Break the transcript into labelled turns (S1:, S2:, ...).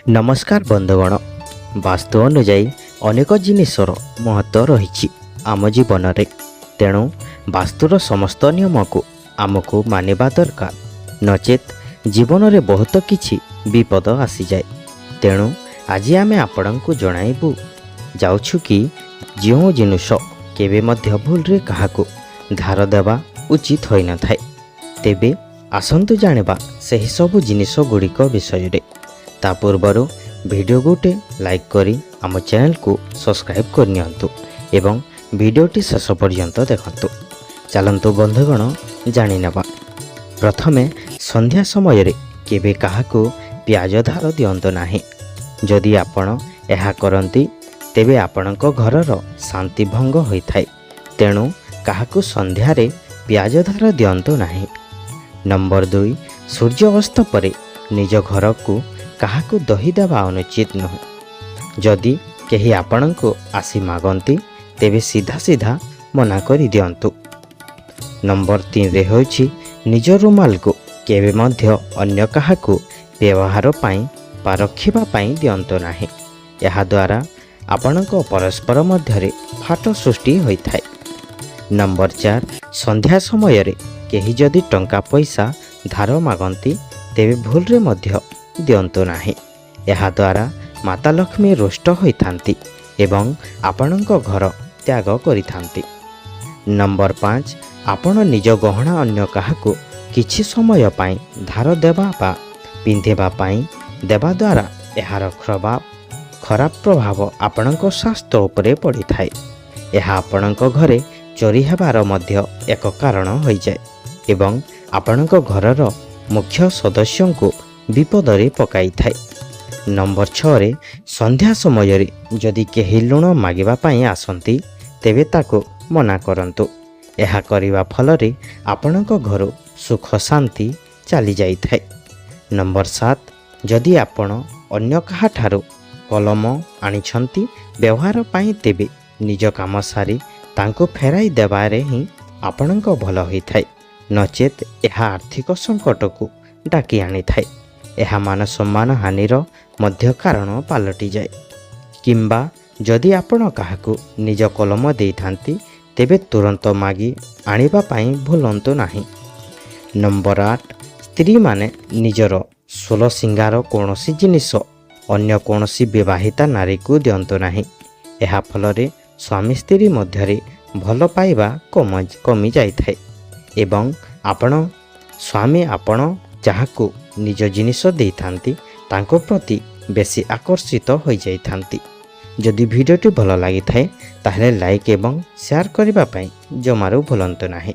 S1: नमस्कार बंधुगण। वास्तु अनुजाई अनेक जिनिसर महत्व रही आम जीवन में। तेणु वास्तुर समस्त नियम को आमको मानिबा दरकार, नचेत जीवन में बहुत किछि विपद आसी जाए। तेणु आज आम आपण को जणाइबु जाउछु कि जो जिनिस केबे मध्य भूल रे काहाको धार देवा उचित होई न थाए। तेबे आसंतु जानिबा सही सब जिनिस गुड़िक विषय रे। ता पूर्वर वीडियो गोटे लाइक करी आम चैनल को सब्सक्राइब करनियंतु एवं वीडियोटी शेष पर्यंत देखंतु। चलंतु बंधुगण जानि नेबा। प्रथमे संध्या समय रे केबे काहाको प्याज धार दियंतु नाही। जदि आपण एहा करंती तेबे आपणको घरर शांति भंग होइथाय। तेणु काहाको संध्या रे प्याज धार दियंतु नाही। नंबर 2, सूर्य अस्त परे निज घर को काहाको दही देवा अनुचित नुह। जदि केही आपणको आसी मागंती तेबे सीधा सीधा मना करि दियंतु। नंबर 3 रे होछि निज रुमाल को केबे मध्य अन्य काहाको व्यवहार पाई बा रखिबा पाई दियंतु नाही। एहा द्वारा आपणको परस्पर मध्य रे फाट सृष्टि होइथाय। नंबर 4, संध्या समय रे केही जदि टंका पैसा धार मागंती तेबे भूल रे मध्य दियंतु नाही। एहा द्वारा माता लक्ष्मी रुष्ट होइथांती एवं आपणको घर त्याग करिथांती। नंबर 5, आपण निज गहना अन्य काहाको किछि समय पाई धार देबा बा पिंधेबा पाई देबा द्वारा एहार खराब प्रभाव आपणको स्वास्थ्य उपरे पड़ी थाए। एहा आपणको घरे चोरी हेबार मध्य एक कारण होई जाए एवं आपणको घरर मुख्य सदस्यों को विपद रे पकाई थाए। नंबर 6 रे संध्या समय रे जदि केही लुण मागिबा पाई आसंती तेबे ताको मना करंतु। एहा करिबा फल रे आपणको घर सुख शांति चली जाई थाए। नंबर 7, जदि आपण अन्य काहा ठारो कलम आनिछंती व्यवहार पाई तेबे निज काम सारी तांको फेराई देबारे ही आपणको भल होई थाए, नचेत एहा आर्थिक संकट को डाकी आनी थाए। एहा मान सम्मान हानिर मध्य कारण पालटी जाए। किंबा जदि आपण काहाको निज कलम देइथांती तेबे तुरंत मागी आनिबा पाई भूलंतु नाही। नंबर 8, स्त्री माने निजर सोल सिंगार कोनोसी जिनिस अन्य कोनोसी विवाहिता नारी को दियंतु नाही। एहा फलरे स्वामी स्त्री मध्यरे भल पाइबा कमी जाइथाए एवं आपण स्वामी आपण जहाको निज जिनिस देइथांती तांको प्रति बेसी आकर्षित हो जाइथांती। जदि वीडियोटी भल लागि थाए ताहले लाइक एवं शेयर करिबा पई जमारू भूलंतु नाही।